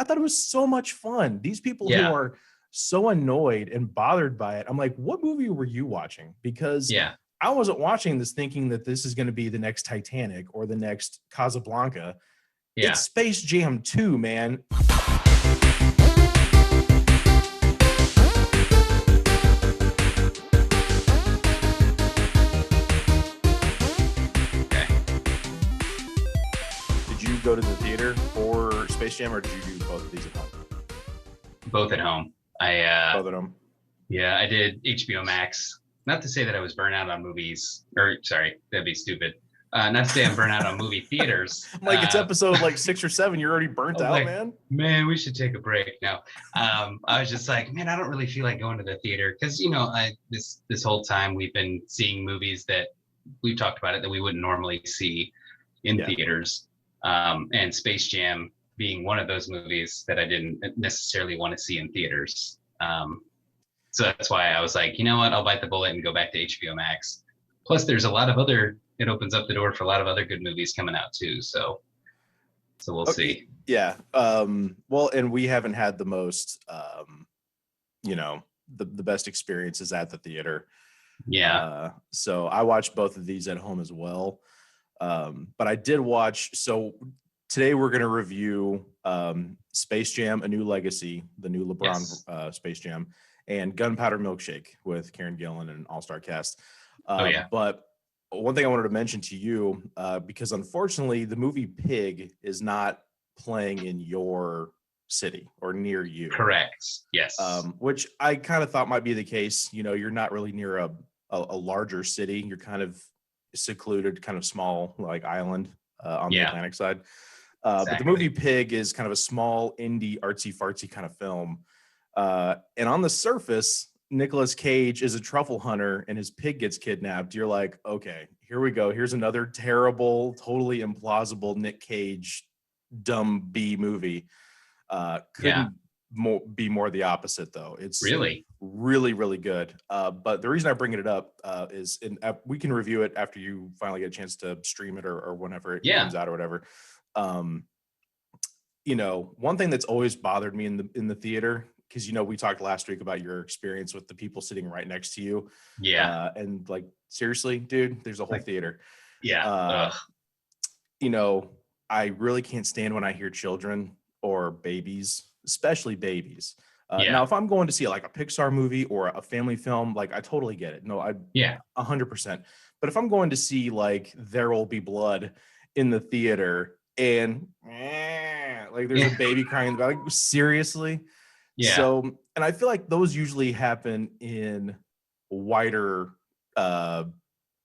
thought it was so much fun. These people who Yeah. are so annoyed and bothered by it, I'm like, what movie were you watching? Because Yeah. I wasn't watching this thinking that this is going to be the next Titanic or the next Casablanca. Yeah. It's Space Jam 2, man. Okay. Did you go to the theater for Space Jam, or did you do both of these at home? Both at home. Both at home. Yeah, I did HBO Max. Not to say that I was burnt out on movies, or sorry, that'd be stupid. Not to say I'm burnt out on movie theaters. I'm like, it's episode like 6 or 7. You're already burnt out, like, man, we should take a break now. I was just like, man, I don't really feel like going to the theater because this whole time we've been seeing movies that we've talked about it that we wouldn't normally see in theaters, and Space Jam being one of those movies that I didn't necessarily want to see in theaters. So that's why I was like, you know what, I'll bite the bullet and go back to HBO Max. Plus, there's a lot of it opens up the door for a lot of other good movies coming out too. So we'll see. Yeah. Well, and we haven't had the most, the best experiences at the theater. Yeah. So I watched both of these at home as well. But I did watch, so today we're going to review Space Jam: A New Legacy, the new LeBron Space Jam, and Gunpowder Milkshake with Karen Gillan and all-star cast. But one thing I wanted to mention to you, because unfortunately the movie Pig is not playing in your city or near you. Correct. Yes. Which I kind of thought might be the case. You're not really near a larger city. You're kind of secluded, kind of small, like island on the Atlantic side. Exactly. But the movie Pig is kind of a small indie artsy fartsy kind of film. And on the surface, Nicolas Cage is a truffle hunter and his pig gets kidnapped. You're like, okay, here we go. Here's another terrible, totally implausible Nick Cage dumb B movie. Couldn't be more the opposite though. It's really, really good. But the reason I bring it up is we can review it after you finally get a chance to stream it or whenever it comes out or whatever. One thing that's always bothered me in the theater, because we talked last week about your experience with the people sitting right next to you. Yeah. And like, seriously, dude, there's a whole theater. Yeah. I really can't stand when I hear children or babies, especially babies. Now, if I'm going to see like a Pixar movie or a family film, like I totally get it. No, 100%. But if I'm going to see like There Will Be Blood in the theater and like there's a baby crying, like seriously. Yeah. So, and I feel like those usually happen in wider,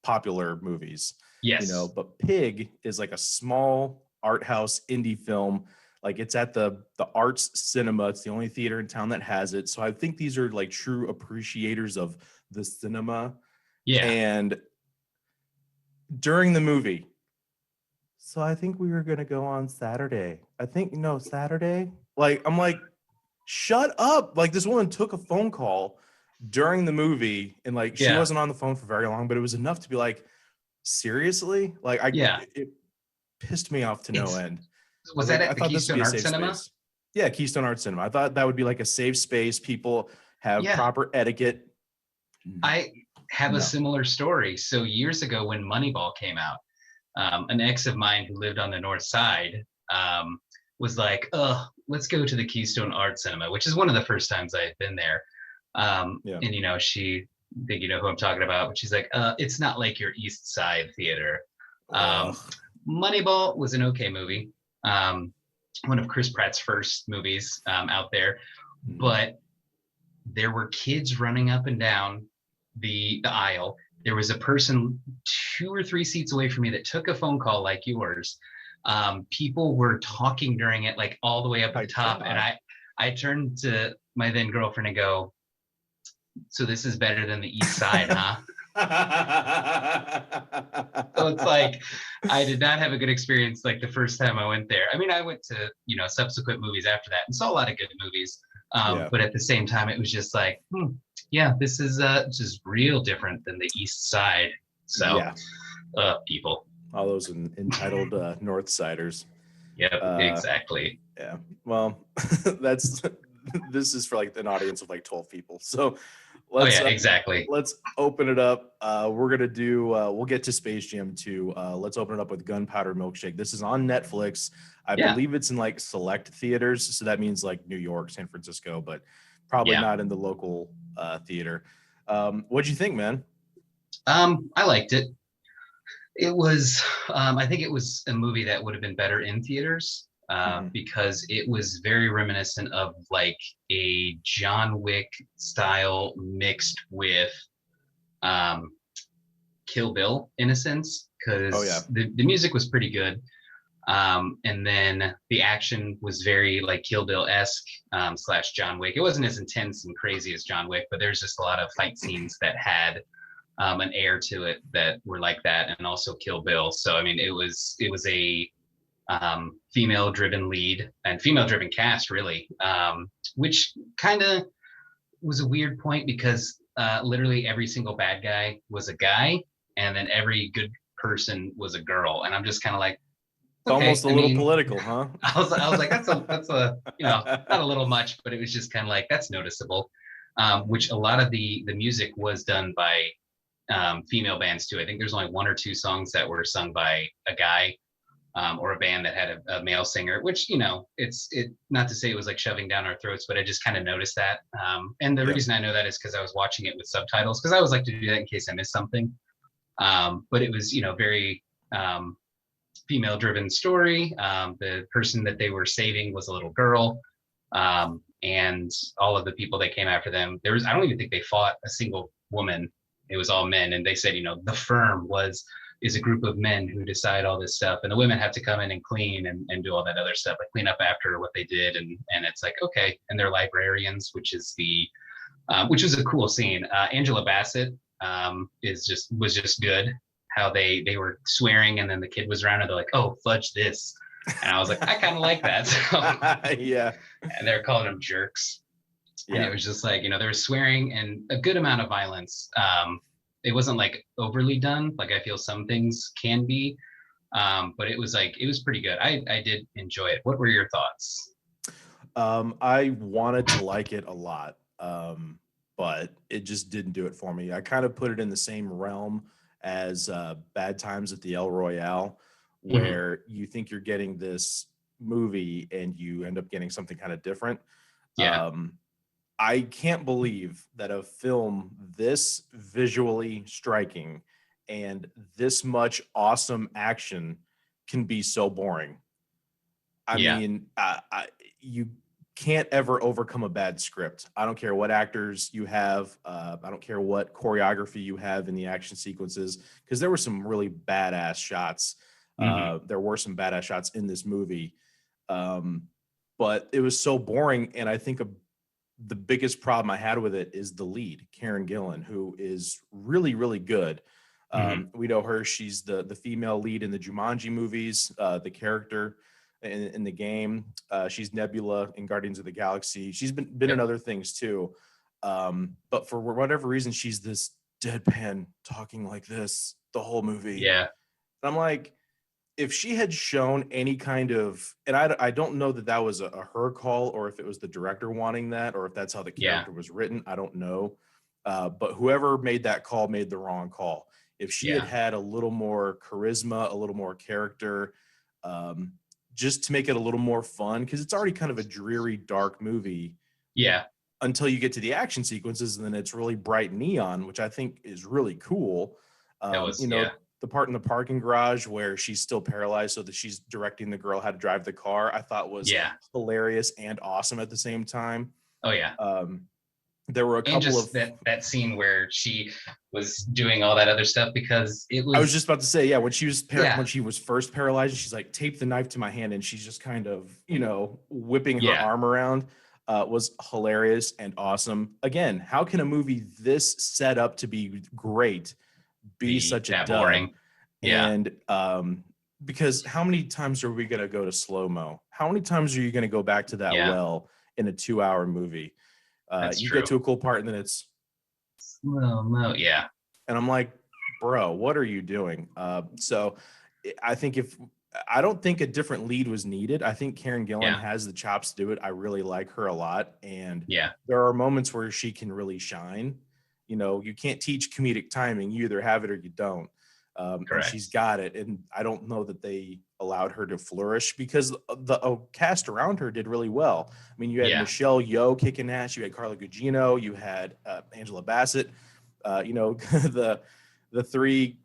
popular movies. Yes. But Pig is like a small art house indie film. Like it's at the Arts Cinema. It's the only theater in town that has it. So I think these are like true appreciators of the cinema. Yeah. And during the movie, so I think we were going to go on Saturday. Saturday. Like, I'm like, shut up. Like this woman took a phone call during the movie and like, she wasn't on the phone for very long, but it was enough to be like, seriously? Like it pissed me off to no end. Was that at the Keystone Art Cinema? Space. Yeah, Keystone Art Cinema. I thought that would be like a safe space. People have proper etiquette. I have a similar story. So years ago when Moneyball came out, an ex of mine who lived on the north side was like, oh, let's go to the Keystone Art Cinema, which is one of the first times I had been there. And, she, I think you know who I'm talking about, but she's like, it's not like your East Side theater. Moneyball was an okay movie. One of Chris Pratt's first movies out there. But there were kids running up and down the aisle. There was a person 2 or 3 seats away from me that took a phone call like yours. People were talking during it, like all the way up at the top. And I turned to my then girlfriend and go, so this is better than the East Side, huh? So it's like, I did not have a good experience like the first time I went there. I mean, I went to, subsequent movies after that and saw a lot of good movies. But at the same time, it was just like, this is just real different than the East Side. So people. All those entitled North Siders. Yep, exactly. Yeah. Well, that's this is for like an audience of like 12 people. So Exactly. let's open it up. We're gonna do we'll get to Space Jam 2. Let's open it up with Gunpowder Milkshake. This is on Netflix. I believe it's in like select theaters, so that means like New York, San Francisco, but probably not in the local theater. What'd you think, man? I liked it. It was, I think it was a movie that would have been better in theaters because it was very reminiscent of like a John Wick style mixed with Kill Bill in a sense, because the music was pretty good. And then the action was very like Kill Bill-esque slash John Wick. It wasn't as intense and crazy as John Wick, but there's just a lot of fight scenes that had an air to it that were like that, and also Kill Bill. So I mean, it was a female-driven lead and female-driven cast, really, which kind of was a weird point because literally every single bad guy was a guy, and then every good person was a girl, and I'm just kind of like, it's almost a little political, huh? I was like, that's a not a little much, but it was just kind of like that's noticeable. Which a lot of the music was done by female bands too. I think there's only one or two songs that were sung by a guy or a band that had a male singer, which, it's not to say it was like shoving down our throats, but I just kind of noticed that. And the reason I know that is because I was watching it with subtitles, because I always like to do that in case I miss something. But it was, very female driven story. The person that they were saving was a little girl. And all of the people that came after them, I don't even think they fought a single woman. It was all men. And they said, the firm is a group of men who decide all this stuff. And the women have to come in and clean and do all that other stuff, like clean up after what they did. And it's like, okay. And they're librarians, which is which was a cool scene. Angela Bassett was just good. How they were swearing, and then the kid was around and they're like, oh, fudge this. And I was like, I kind of like that. So, yeah. And they're calling them jerks. Yeah. And it was just like, they were swearing and a good amount of violence. It wasn't like overly done. Like I feel some things can be, but it was pretty good. I did enjoy it. What were your thoughts? I wanted to like it a lot, but it just didn't do it for me. I kind of put it in the same realm as Bad Times at the El Royale, where you think you're getting this movie and you end up getting something kind of different. Yeah. I can't believe that a film this visually striking and this much awesome action can be so boring. I mean, you can't ever overcome a bad script. I don't care what actors you have. I don't care what choreography you have in the action sequences, because there were some really badass shots. There were some badass shots in this movie, but it was so boring. And I think the biggest problem I had with it is the lead, Karen Gillan, who is really, really good. We know her. She's the female lead in the Jumanji movies, the character in the game. She's Nebula in Guardians of the Galaxy. She's been in other things too. But for whatever reason, she's this deadpan talking like this the whole movie. Yeah. And I'm like, if she had shown any kind of, and I don't know that was a her call, or if it was the director wanting that, or if that's how the character was written, I don't know. But whoever made that call made the wrong call. If she had a little more charisma, a little more character, just to make it a little more fun, because it's already kind of a dreary, dark movie. Yeah. Until you get to the action sequences, and then it's really bright neon, which I think is really cool. The part in the parking garage where she's still paralyzed, so that she's directing the girl how to drive the car, I thought was hilarious and awesome at the same time. Oh yeah. There were a couple of that scene where she was doing all that other stuff, because it was. I was just about to say, when she was when she was first paralyzed, she's like, tape the knife to my hand, and she's just kind of whipping her arm around. Was hilarious and awesome. Again, how can a movie this set up to be great be such a dud? Boring? And because how many times are we going to go to slow-mo? How many times are you going to go back to that well in a 2-hour movie? You get to a cool part and then it's slow-mo. Yeah. And I'm like, bro, what are you doing? So I think if I don't think a different lead was needed. I think Karen Gillan Yeah. has the chops to do it. I really like her a lot. And yeah, there are moments where she can really shine. You know, you can't teach comedic timing. You either have it or you don't. And she's correct. got it. And I don't know that they allowed her to flourish because the cast around her did really well. I mean, you had Yeah, Michelle Yeoh kicking ass. You had Carla Gugino. You had Angela Bassett. You know, the three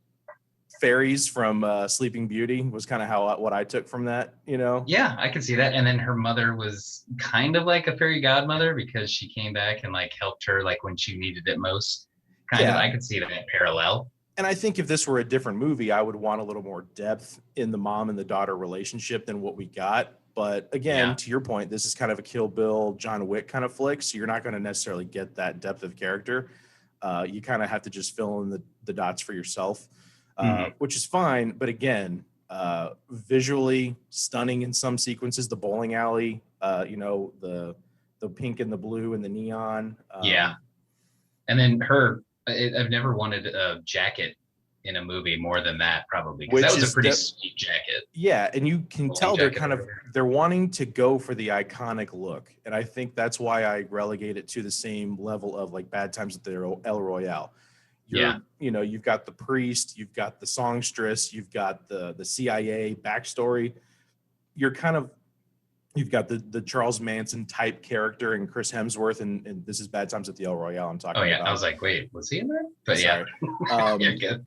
fairies from Sleeping Beauty was kind of how what I took from that, you know. yeah, I can see that. And then her mother was kind of like a fairy godmother because she came back and like helped her like when she needed it most. Kind of, Yeah, I could see that parallel. and I think if this were a different movie, I would want a little more depth in the mom and the daughter relationship than what we got. But again, Yeah, to your point, this is kind of a Kill Bill, John Wick kind of flick, so you're not going to necessarily get that depth of character. You kind of have to just fill in the dots for yourself, hmm, which is fine. But again, visually stunning in some sequences. The bowling alley, you know, the pink and the blue and the neon. yeah. And then her, I've never wanted a jacket in a movie more than that, probably, because that Which was a is pretty sweet jacket, yeah, and you can bowling tell jacket or whatever. they're wanting to go for the iconic look, and I think that's why I relegate it to the same level of like Bad Times at the El Royale. Yeah, You know, you've got the priest, you've got the songstress, you've got the CIA backstory. You're kind of you've got the Charles Manson type character and Chris Hemsworth, and this is Bad Times at the El Royale I'm oh talking yeah. I about. was like, wait, was he in there? But yeah, Sorry. yeah, good.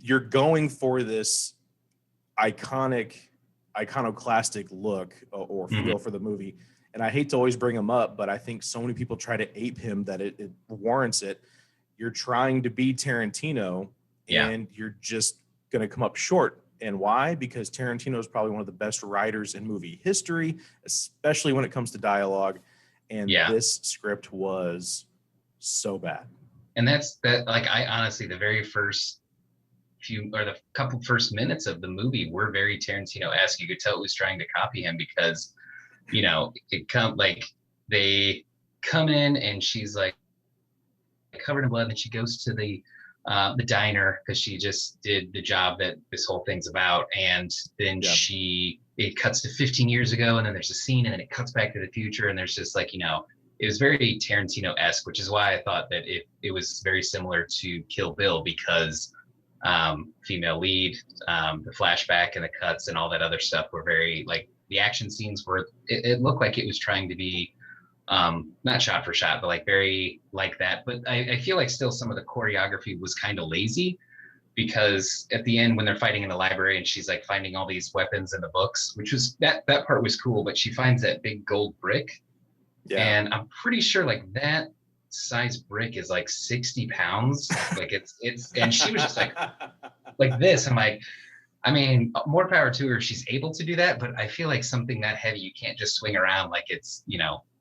You're going for this iconic, iconoclastic look or Hmm. feel for the movie. And I hate to always bring him up, but I think so many people try to ape him that it warrants it. You're trying to be Tarantino Yeah, and you're just going to come up short. And why? Because Tarantino is probably one of the best writers in movie history, especially when it comes to dialogue. And yeah. this script was so bad. And that's that. Like, I honestly, the very first few or the couple first minutes of the movie were very Tarantino-esque. You could tell it was trying to copy him because, it come like they come in and she's like covered in blood, and she goes to the diner because she just did the job that this whole thing's about, and then Yeah. it cuts to 15 years ago, and then there's a scene, and then it cuts back to the future, and there's just like it was very Tarantino-esque, which is why I thought that it was very similar to Kill Bill because female lead, the flashback and the cuts and all that other stuff were very like the action scenes were. It looked like it was trying to be not shot for shot, but like very like that. But I feel like still some of the choreography was kind of lazy because at the end when they're fighting in the library and she's like finding all these weapons in the books, which was that part was cool, but she finds that big gold brick, Yeah. and I'm pretty sure like that size brick is like 60 pounds. Like it's and she was just like this. I'm like, I mean, more power to her. She's able to do that, but I feel like something that heavy, you can't just swing around like it's,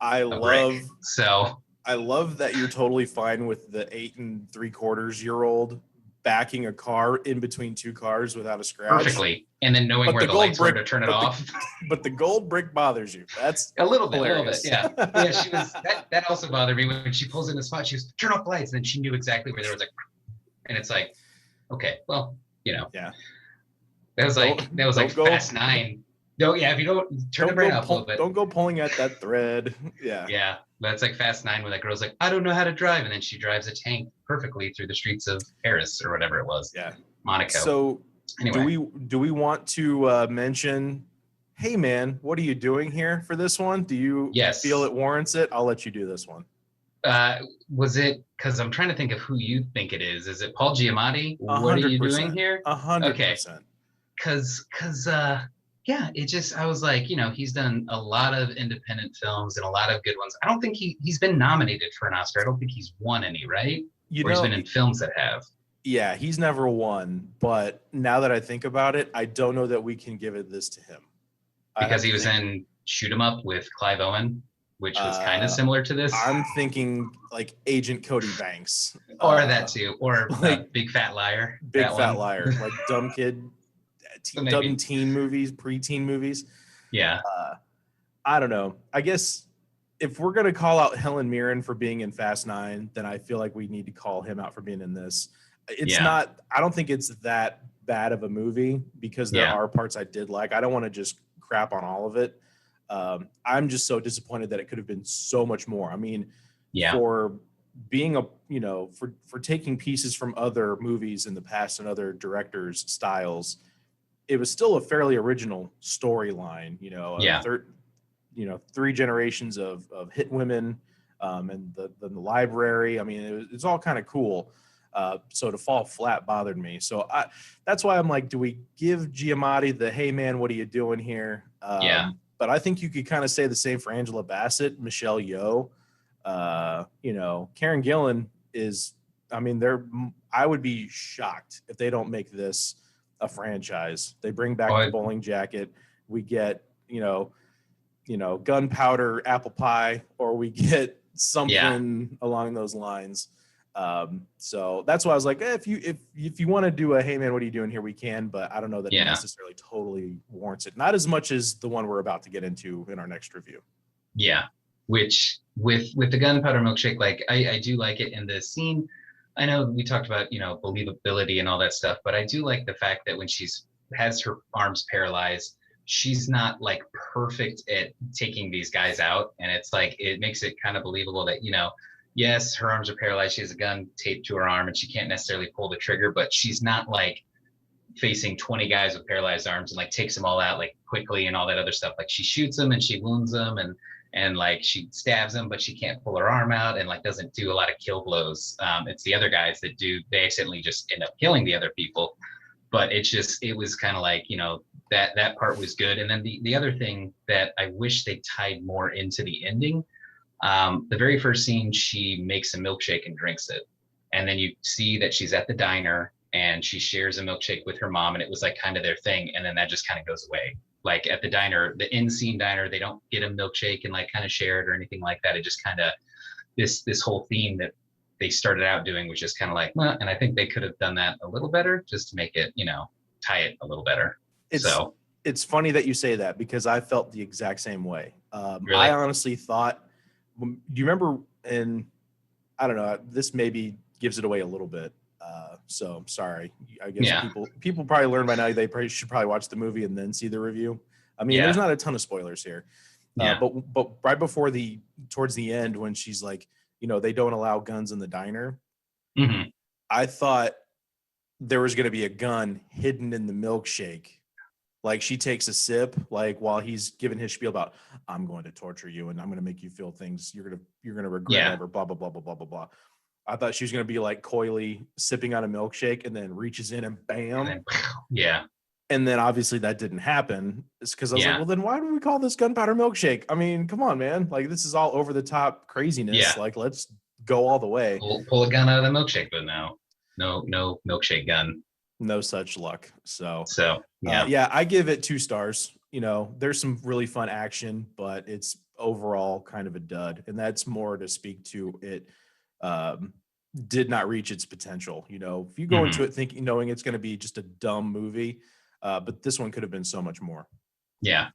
I a brick. love So I love that you're totally fine with the 8 3/4 year old backing a car in between two cars without a scratch. perfectly. And then knowing where the lights were to turn it off. But the gold brick bothers you. That's A little bit, hilarious. yeah. Yeah, she was that also bothered me when she pulls in the spot, she was turn off the lights, and then she knew exactly where there was and it's like, okay, well, Yeah. that was like Fast 9. No, yeah, if you don't turn the brain off a little bit. Don't go pulling at that thread. Yeah. Yeah, that's like Fast 9 where that girl's like, I don't know how to drive, and then she drives a tank perfectly through the streets of Paris or whatever it was. Yeah. Monaco. So anyway, do we want to mention, hey man, what are you doing here for this one? Do you feel it warrants it? I'll let you do this one. Was it because I'm trying to think of who you think it is? Is it Paul Giamatti? 100%. What are you doing here? 100%. Okay. Because yeah, it just I was like, he's done a lot of independent films and a lot of good ones. I don't think he's been nominated for an Oscar. I don't think he's won any, right? Or he's been in films that have. Yeah, he's never won. But now that I think about it, I don't know that we can give this to him. Because he was in Shoot 'Em Up with Clive Owen, which was kind of similar to this. I'm thinking like Agent Cody Banks. Or that too. Or like Big Fat Liar. Big Fat Liar. Like dumb kid, dumb teen movies, preteen movies. Yeah. I don't know. I guess if we're going to call out Helen Mirren for being in Fast 9, then I feel like we need to call him out for being in this. It's not, I don't think it's that bad of a movie because there are parts I did like. I don't want to just crap on all of it. I'm just so disappointed that it could have been so much more. I mean, for being for taking pieces from other movies in the past and other directors' styles, it was still a fairly original storyline. 3 generations of hit women, and the library. I mean, it's all kind of cool. So to fall flat bothered me. So that's why I'm like, do we give Giamatti the, hey man, what are you doing here? But I think you could kind of say the same for Angela Bassett, Michelle Yeoh. Karen Gillan is, I mean, I would be shocked if they don't make this a franchise. They bring back the bowling jacket. We get, gunpowder apple pie, or we get something along those lines. So that's why I was like, if you want to do a, hey man, what are you doing here? We can, but I don't know that it necessarily totally warrants it. Not as much as the one we're about to get into in our next review. Yeah. Which with the gunpowder milkshake, like I do like it in the scene. I know we talked about, believability and all that stuff, but I do like the fact that when has her arms paralyzed, she's not like perfect at taking these guys out. And it's like, it makes it kind of believable that, yes, her arms are paralyzed. She has a gun taped to her arm and she can't necessarily pull the trigger, but she's not like facing 20 guys with paralyzed arms and like takes them all out like quickly and all that other stuff. Like she shoots them and she wounds them and like she stabs them, but she can't pull her arm out and like doesn't do a lot of kill blows. It's the other guys that they accidentally just end up killing the other people. But it was kind of like, that part was good. And then the other thing that I wish they tied more into the ending, the very first scene, she makes a milkshake and drinks it. And then you see that she's at the diner and she shares a milkshake with her mom, and it was like kind of their thing. And then that just kind of goes away. Like at the diner, the in-scene diner, they don't get a milkshake and like kind of share it or anything like that. It just kind of, this whole theme that they started out doing was just kind of like, well, and I think they could have done that a little better just to make it, tie it a little better. It's funny that you say that because I felt the exact same way. Really? I honestly thought, do you remember, and I don't know, this maybe gives it away a little bit. So I'm sorry. I guess people probably learn by now they should watch the movie and then see the review. I mean, there's not a ton of spoilers here. But right before towards the end, when she's like, they don't allow guns in the diner. Mm-hmm. I thought there was going to be a gun hidden in the milkshake. Like she takes a sip, like while he's giving his spiel about, I'm going to torture you and I'm going to make you feel things you're going to regret ever, blah, blah, blah, blah, blah, blah, blah. I thought she was going to be like coyly sipping on a milkshake and then reaches in and bam. And then obviously that didn't happen. It's because I was like, well, then why do we call this gunpowder milkshake? I mean, come on, man. Like this is all over the top craziness. Yeah. Like let's go all the way. Pull a gun out of the milkshake, but no milkshake gun. No such luck. So I give it 2 stars. There's some really fun action, but it's overall kind of a dud. And that's more to speak to it did not reach its potential. If you go into it knowing it's going to be just a dumb movie, but this one could have been so much more. Yeah.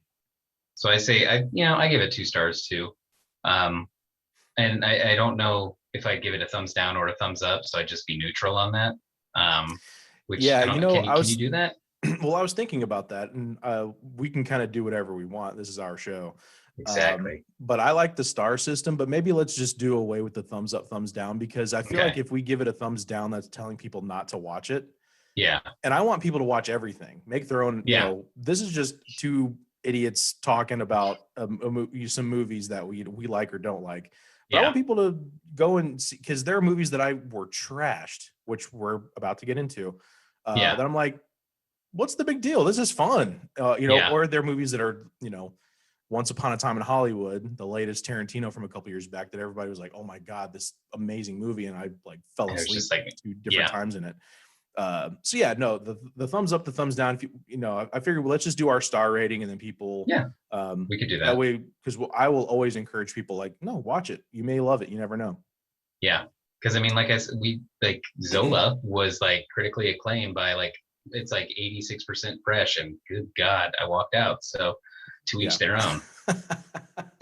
So I say, I give it 2 stars too. And I don't know if I give it a thumbs down or a thumbs up. So I'd just be neutral on that. Which, can you do that? Well, I was thinking about that, and we can kind of do whatever we want. This is our show. Exactly. But I like the star system, but maybe let's just do away with the thumbs up, thumbs down, because I feel like if we give it a thumbs down, that's telling people not to watch it. Yeah. And I want people to watch everything, make their own, this is just 2 idiots talking about some movies that we like or don't like. But I want people to go and see, because there are movies that were trashed, which we're about to get into. That I'm like, what's the big deal? This is fun. Or there are movies that are, Once Upon a Time in Hollywood, the latest Tarantino from a couple years back, that everybody was like, oh my God, this amazing movie. And I like fell asleep 2 different times in it. The thumbs up, the thumbs down. If I figured, let's just do our star rating, and then people, we could do that. That way, because I will always encourage people, like, no, watch it. You may love it. You never know. Yeah, because I mean, like I said, Zola was like critically acclaimed by it's like 86% fresh, and good God, I walked out. So to each their own.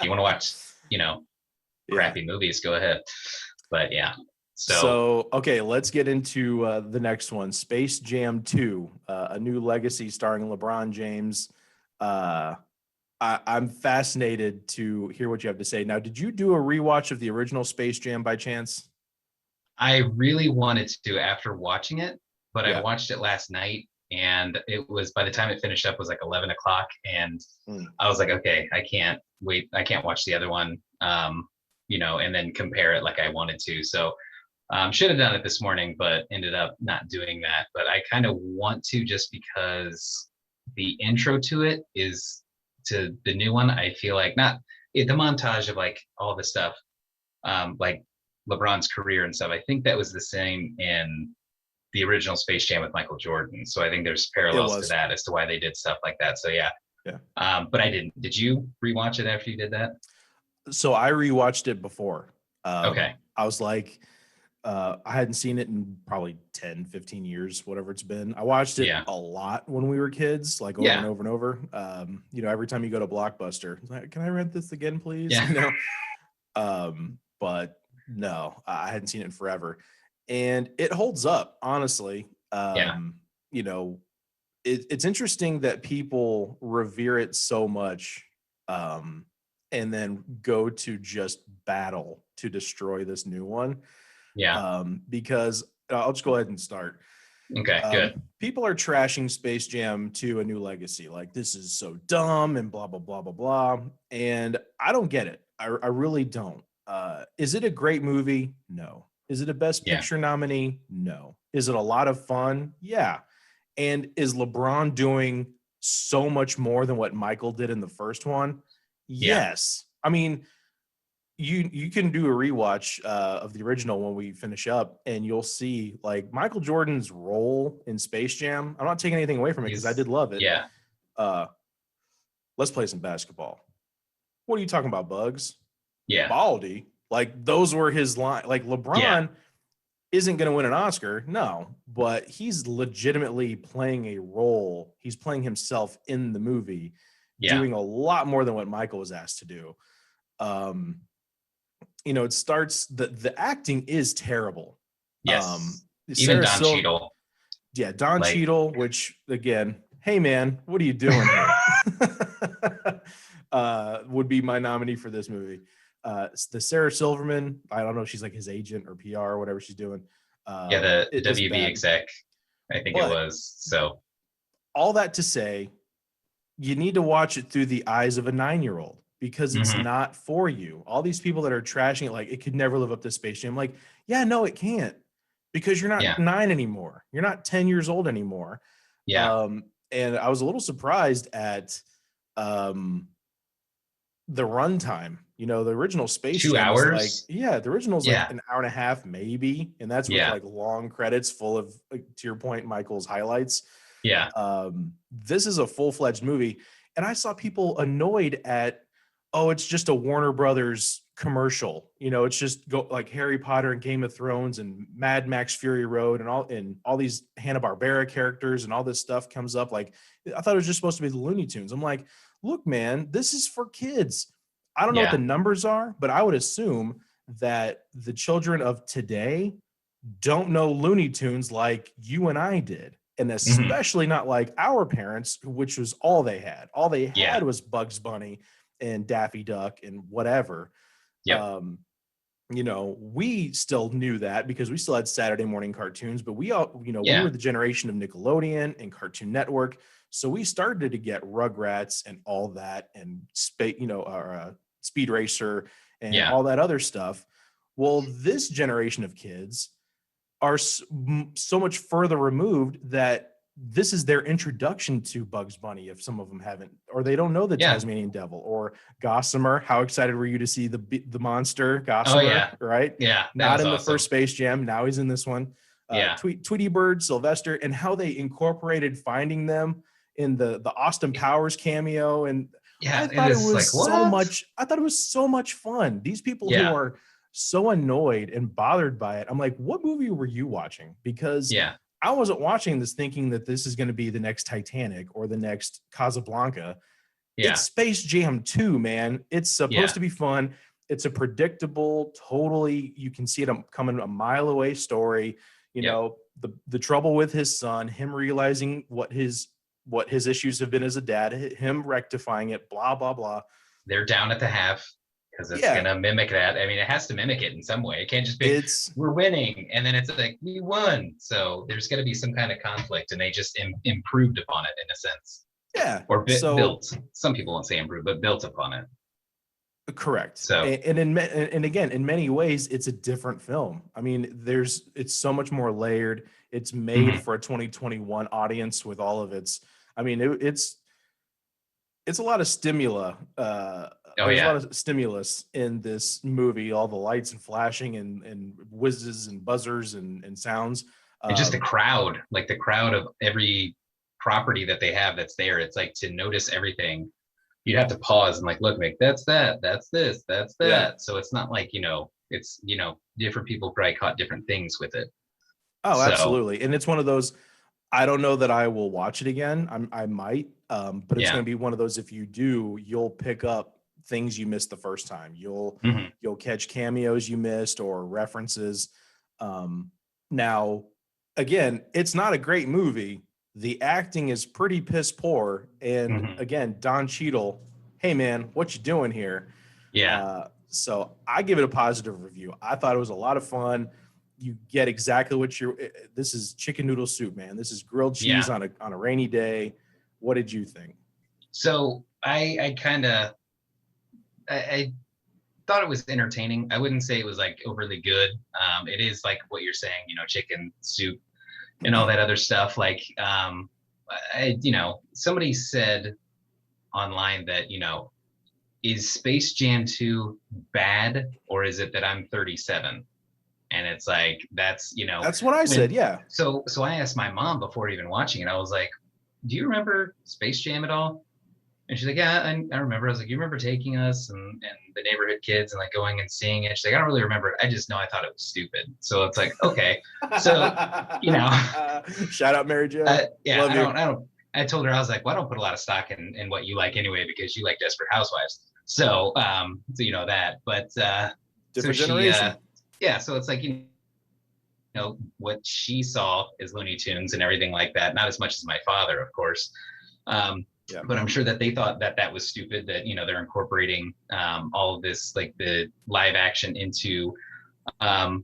You want to watch, crappy movies, go ahead. But So okay, let's get into the next one, Space Jam 2, A New Legacy starring LeBron James. I'm fascinated to hear what you have to say. Now, did you do a rewatch of the original Space Jam by chance? I really wanted to after watching it, but I Yeah. watched it last night, and it was, by the time it finished up, it was like 11 o'clock, and I was like, okay, I can't wait. I can't watch the other one, and then compare it like I wanted to. So should have done it this morning, but ended up not doing that. But I kind of want to, just because the intro to it is, to the new one, I feel like, not the montage of like all the stuff, like LeBron's career and stuff. I think that was the same in the original Space Jam with Michael Jordan. So I think there's parallels to that as to why they did stuff like that. So yeah. But I didn't. Did you rewatch it after you did that? So I rewatched it before. Okay. I was like, I hadn't seen it in probably 10, 15 years, whatever it's been. I watched it a lot when we were kids, like over and over and over. Every time you go to Blockbuster, like, can I rent this again, please? Yeah. But no, I hadn't seen it in forever. And it holds up, honestly. It's interesting that people revere it so much, and then go to just battle to destroy this new one. Because I'll just go ahead and start. Okay, good. People are trashing Space Jam 2, A New Legacy. Like, this is so dumb and blah, blah, blah, blah, blah. And I don't get it. I really don't. Is it a great movie? No. Is it a Best Picture nominee? No. Is it a lot of fun? Yeah. And is LeBron doing so much more than what Michael did in the first one? Yes. I mean, you can do a rewatch of the original when we finish up, and you'll see like Michael Jordan's role in Space Jam. I'm not taking anything away from it because I did love it. Let's play some basketball. What are you talking about, Bugs? Baldy. Like, those were his line. Like, LeBron isn't going to win an Oscar, no, but he's legitimately playing a role. He's playing himself in the movie, doing a lot more than what Michael was asked to do. It starts, the acting is terrible. Even Don Cheadle. Yeah, Don Cheadle, which, again, hey man, what are you doing here? Would be my nominee for this movie. The Sarah Silverman, I don't know if she's like his agent or PR or whatever she's doing. The WB exec, I think it was. So all that to say, you need to watch it through the eyes of a 9-year-old, because it's not for you. All these people that are trashing it, like, it could never live up to Space Jam. Like, yeah, no, it can't, because you're not 9 anymore. You're not 10 years old anymore. And I was a little surprised at the runtime. The original Space 2 Jam hours. Is like, the original is like an hour and a half, maybe, and that's with like long credits full of, like, to your point, Michael's highlights. This is a full-fledged movie, and I saw people annoyed at, it's just a Warner Brothers commercial. It's just like Harry Potter and Game of Thrones and Mad Max Fury Road and all these Hanna-Barbera characters and all this stuff comes up. Like, I thought it was just supposed to be the Looney Tunes. I'm like, look, man, this is for kids. I don't know what the numbers are, but I would assume that the children of today don't know Looney Tunes like you and I did. And especially not like our parents, which was all they had. All they had was Bugs Bunny and Daffy Duck and whatever. We still knew that because we still had Saturday morning cartoons, but we all, we were the generation of Nickelodeon and Cartoon Network. So we started to get Rugrats and all that, and Speed Racer and all that other stuff. Well, this generation of kids are so much further removed that this is their introduction to Bugs Bunny, if some of them haven't, or they don't know the Tasmanian Devil or Gossamer. How excited were you to see the monster Gossamer? Right? Not in the first Space Jam. Now he's in this one. Tweety Bird, Sylvester, and how they incorporated finding them in the Austin Powers cameo. And I thought it was like, so much. I thought it was so much fun. These people who are so annoyed and bothered by it. I'm like, what movie were you watching? Because I wasn't watching this thinking that this is going to be the next Titanic or the next Casablanca. It's Space Jam 2, man. It's supposed to be fun. it's a predictable, totally, you can see it coming a mile away story. You know, the trouble with his son, him realizing what his issues have been as a dad, him rectifying it, blah blah blah. They're down at the half because it's gonna mimic that. I mean, it has to mimic it in some way. It can't just be we're winning and then it's like we won. So there's gonna be some kind of conflict, and they just improved upon it in a sense. Yeah. Or built. Some people won't say improved, but built upon it. Correct. So and again, in many ways, it's a different film. I mean, it's so much more layered. It's made for a 2021 audience with all of its. I mean, it's a lot of stimuli. There's a lot of stimulus in this movie. All the lights and flashing and whizzes and buzzers and sounds. And just the crowd of every property that they have that's there. It's like to notice everything. You'd have to pause and like, look, Mick, that's that, that's this, that's that. Yeah. So it's not like, it's, different people probably caught different things with it. Oh, absolutely. And it's one of those, I don't know that I will watch it again. I might, but it's going to be one of those, if you do, you'll pick up things you missed the first time. You'll catch cameos you missed or references. Now, again, it's not a great movie. The acting is pretty piss poor. And again, Don Cheadle, hey man, what you doing here? Yeah. So I give it a positive review. I thought it was a lot of fun. You get exactly what this is chicken noodle soup, man. This is grilled cheese on a rainy day. What did you think? So I thought it was entertaining. I wouldn't say it was like overly good. It is like what you're saying, chicken soup and all that other stuff. Like, somebody said online that, is Space Jam 2 bad, or is it that I'm 37? And it's like, that's what I said. Yeah. So I asked my mom before even watching it. I was like, do you remember Space Jam at all? And she's like, yeah, I remember. I was like, you remember taking us and the neighborhood kids and like going and seeing it? She's like, I don't really remember it. I just know I thought it was stupid. So it's like, okay. So, shout out Mary Jo. I told her, I was like, well, I don't put a lot of stock in what you like anyway, because you like Desperate Housewives. So you know that, but different generation. So it's like, what she saw is Looney Tunes and everything like that. Not as much as my father, of course. But I'm sure that they thought that was stupid, that, they're incorporating all of this, like the live action into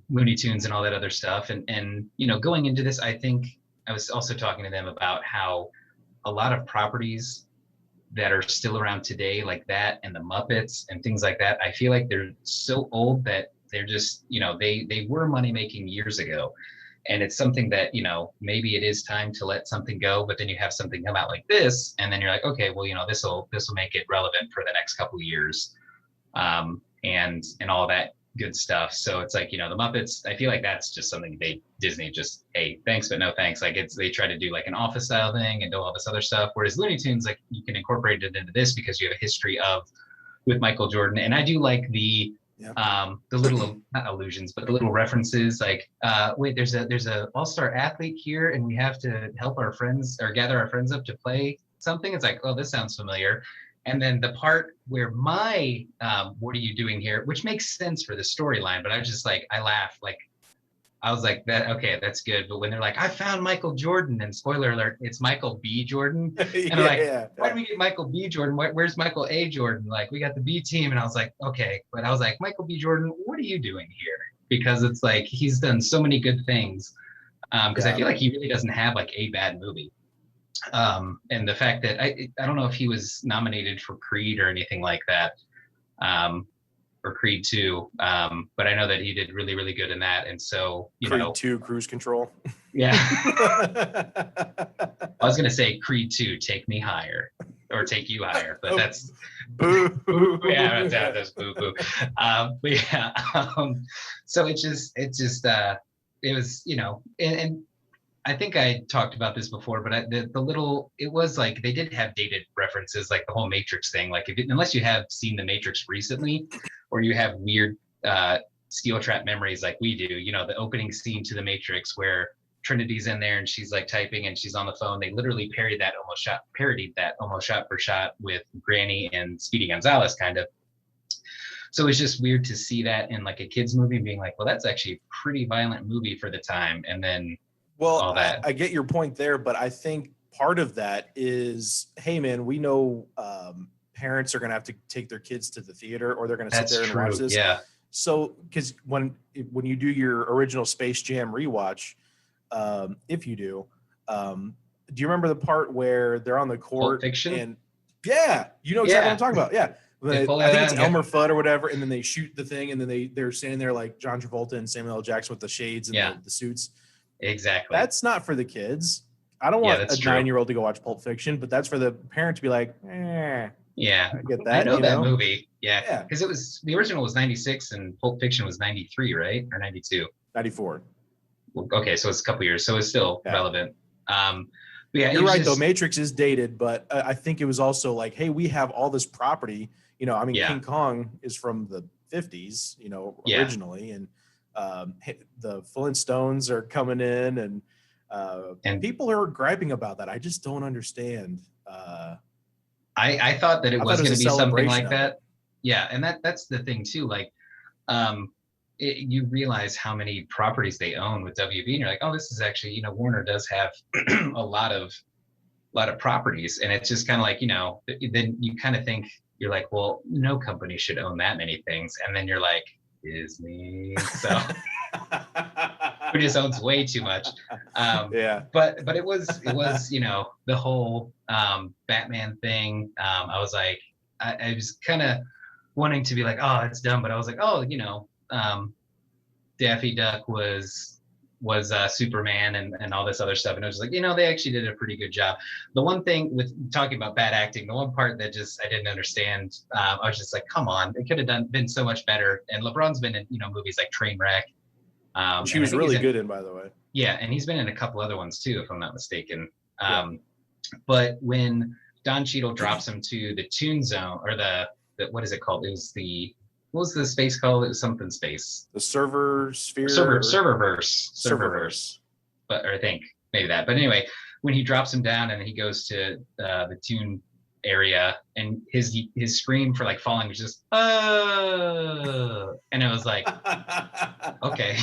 Looney Tunes and all that other stuff. And going into this, I think I was also talking to them about how a lot of properties that are still around today, like that and the Muppets and things like that, I feel like they're so old that they're just, they were money making years ago. And it's something that, maybe it is time to let something go, but then you have something come out like this, and then you're like, okay, well, this will make it relevant for the next couple of years, and all that good stuff. So it's like, the Muppets, I feel like that's just something Disney just, hey, thanks, but no thanks. Like they try to do like an Office style thing and do all this other stuff. Whereas Looney Tunes, like you can incorporate it into this because you have a history with Michael Jordan. And I do like the little not allusions, but the little references, like wait, there's a all-star athlete here and we have to help our friends or gather our friends up to play something. It's like, oh, this sounds familiar. And then the part where my what are you doing here, which makes sense for the storyline, but I was just like, I laughed, like I was like, that okay, that's good. But when they're like, I found Michael Jordan, and spoiler alert, it's Michael B. Jordan. And they're like, why do we get Michael B. Jordan? Where's Michael A. Jordan? Like, we got the B team. And I was like, okay. But I was like, Michael B. Jordan, what are you doing here? Because it's like, he's done so many good things. Because I feel like he really doesn't have like a bad movie. And the fact that I don't know if he was nominated for Creed or anything like that. Or Creed 2, but I know that he did really, really good in that. And so, Creed 2, Cruise Control. Yeah. I was going to say Creed 2, Take Me Higher, or Take You Higher, but that's boo. Yeah, that's boo boo. But yeah, so it was, and I think I talked about this before, but it was like they did have dated references, like the whole Matrix thing. Like unless you have seen the Matrix recently, or you have weird steel trap memories like we do, the opening scene to the Matrix where Trinity's in there and she's like typing and she's on the phone. They literally parodied that almost shot for shot with Granny and Speedy Gonzalez, kind of. So it's just weird to see that in like a kid's movie being like, well, that's actually a pretty violent movie for the time. And then all that. I get your point there, but I think part of that is, hey man, we know parents are going to have to take their kids to the theater, or they're going to sit there and watch this. Yeah. So, because when you do your original Space Jam rewatch, if you do you remember the part where they're on the court? Pulp Fiction? And yeah, you know exactly what I'm talking about. Yeah. I think it's Elmer Fudd or whatever, and then they shoot the thing, and then they're standing there like John Travolta and Samuel L. Jackson with the shades and the suits. Exactly. That's not for the kids. I don't want a 9-year-old to go watch Pulp Fiction, but that's for the parent to be like, yeah, I get that. I know that movie. Yeah, because it was, the original was 96 and Pulp Fiction was 93, right? Or 92? 94. Okay, so it's a couple years, so it's still relevant. Yeah, you're right though. Matrix is dated, but I think it was also like, hey, we have all this property. You know, I mean, King Kong is from the 50s, you know, originally, and the Flintstones are coming in, and people are griping about that. I just don't understand. I thought that it was going to be something like that. Yeah, and that's the thing too. Like, you realize how many properties they own with WB, and you're like, oh, this is actually, you know, Warner does have a lot of properties, and it's just kind of like, you know, then you kind of think, you're like, well, no company should own that many things, and then you're like, Disney, so who just owns way too much. But it was you know, the whole Batman thing. I was like, I was kind of wanting to be like, oh, it's dumb, but I was like, oh, you know, Daffy Duck was Superman and all this other stuff, and I was like, you know, they actually did a pretty good job. The one thing with talking about bad acting, the one part that just I didn't understand, I was just like, come on, it could have been so much better. And LeBron's been in, you know, movies like Trainwreck. She was really good in, by the way. Yeah, and he's been in a couple other ones too, if I'm not mistaken. But when Don Cheadle drops him to the Toon Zone, or the what is it called? It was what was the space called? It was something space. The server sphere. Serververse. But, or I think maybe that. But anyway, when he drops him down and he goes to the Toon area, and his scream for like falling was just, and it was like, okay.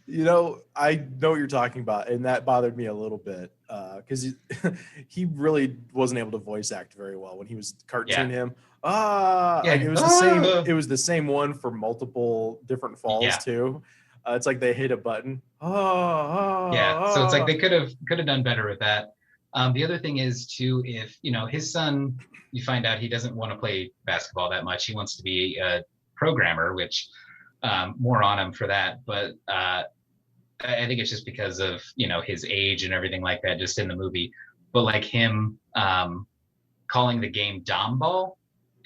You know, I know what you're talking about, and that bothered me a little bit because he really wasn't able to voice act very well when he was cartoon him. Like it was the same. It was the same one for multiple different falls too. It's like they hit a button. So it's like they could have done better with that. The other thing is too, if you know his son, you find out he doesn't want to play basketball that much. He wants to be a programmer, which more on him for that. But I think it's just because of, you know, his age and everything like that, just in the movie. But like him calling the game Dom Ball,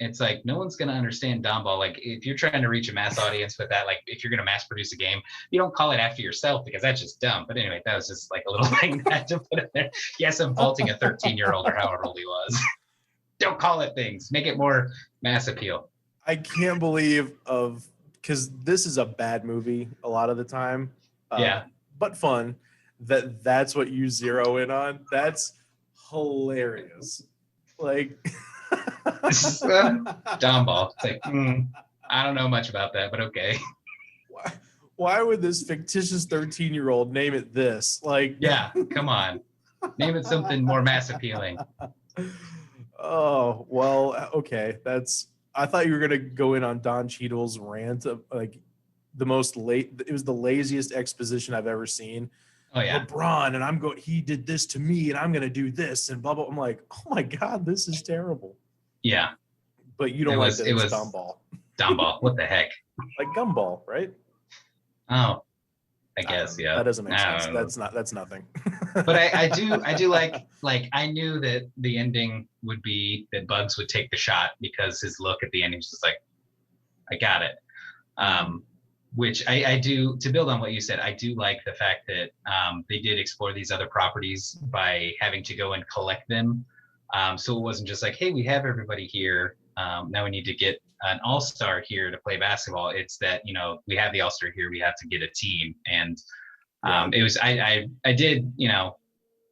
it's like no one's gonna understand Dom Ball. Like if you're trying to reach a mass audience with that, like if you're gonna mass produce a game, you don't call it after yourself because that's just dumb. But anyway, that was just like a little thing that to put in there. Yes, I'm faulting a 13-year-old or however old he was. Don't call it things. Make it more mass appeal. I can't believe because this is a bad movie a lot of the time. But fun. That's what you zero in on. That's hilarious. Like Dom Ball. It's like, I don't know much about that, but okay. Why would this fictitious 13-year-old name it this? Like, yeah, come on. Name it something more mass appealing. Oh, well, okay. I thought you were gonna go in on Don Cheadle's rant of like it was the laziest exposition I've ever seen. Oh yeah. LeBron and he did this to me and I'm gonna do this and blah blah. I'm like, oh my God, this is terrible. Yeah. But you don't like that it's Dom Ball. Dom Ball. What the heck? Like Gumball, right? Oh, I guess, yeah. That doesn't make sense. That's nothing. But I do like I knew that the ending would be that Bugs would take the shot because his look at the ending was just like, I got it. Which I do, to build on what you said, I do like the fact that they did explore these other properties by having to go and collect them. So it wasn't just like, hey, we have everybody here. Now we need to get an all-star here to play basketball. It's that, you know, we have the all-star here, we have to get a team. And it was, I did, you know,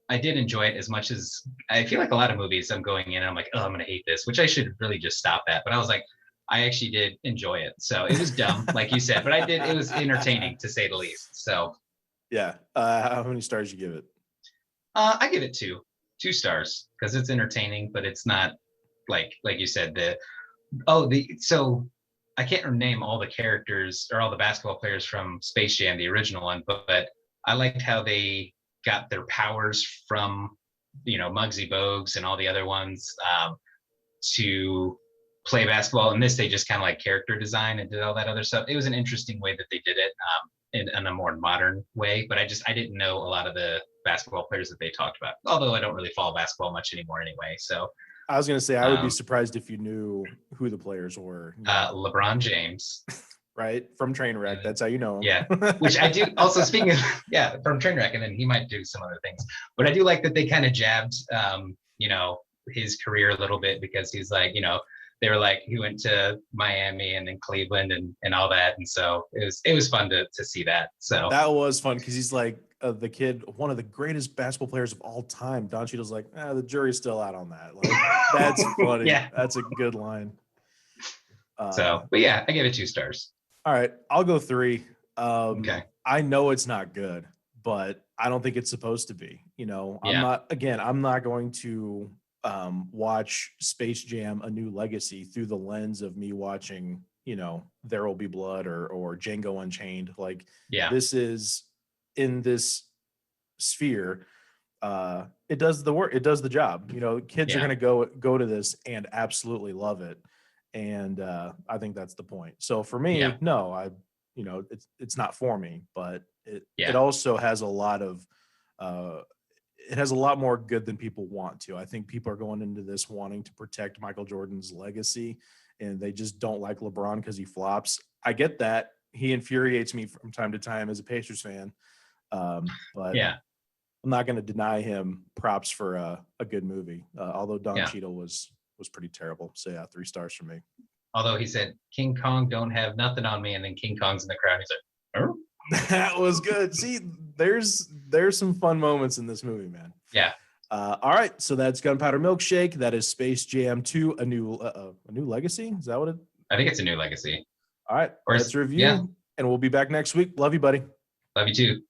I did enjoy it as much as I feel like a lot of movies I'm going in and I'm like, oh, I'm going to hate this, which I should really just stop that. But I was like, I actually did enjoy it. So it was dumb, like you said, but it was entertaining to say the least. So yeah. How many stars you give it? I give it 2 stars because it's entertaining, but it's not like you said, so I can't name all the characters or all the basketball players from Space Jam, the original one, but I liked how they got their powers from, Muggsy Bogues and all the other ones, to play basketball. In this, they just kind of like character design and did all that other stuff. It was an interesting way that they did it, in a more modern way, but I didn't know a lot of the basketball players that they talked about, although I don't really follow basketball much anymore anyway. So I was going to say, I would be surprised if you knew who the players were. LeBron James. Right? From Trainwreck. That's how you know him. Yeah. Which I do. Also, speaking of, from Trainwreck, and then he might do some other things. But I do like that they kind of jabbed, his career a little bit, because he's like, they were like, he went to Miami and then Cleveland and all that. And so it was fun to see that. So that was fun because he's like, the kid, one of the greatest basketball players of all time. Don Cheadle's like, the jury's still out on that. Like, that's funny. Yeah. That's a good line. But yeah, I give it 2 stars. All right, I'll go 3. Okay. I know it's not good, but I don't think it's supposed to be. I'm not going to watch Space Jam: A New Legacy through the lens of me watching, There Will Be Blood or Django Unchained. Like, this is in this sphere. It does the work. It does the job. Kids are going to go to this and absolutely love it. And I think that's the point. So for me, no, it's not for me, but it also has a lot of it has a lot more good than people want to. I think people are going into this wanting to protect Michael Jordan's legacy, and they just don't like LeBron because he flops. I get that. He infuriates me from time to time as a Pacers fan. But I'm not going to deny him props for a good movie. Although Don Cheadle was pretty terrible. So 3 stars for me. Although he said, "King Kong don't have nothing on me," and then King Kong's in the crowd. He's like, "Oh." That was good. See, there's some fun moments in this movie, man. Yeah. All right, so that's Gunpowder Milkshake. That is Space Jam 2: A New Legacy. Is that what it? I think it's A New Legacy. All right, let's review, and we'll be back next week. Love you, buddy. Love you too.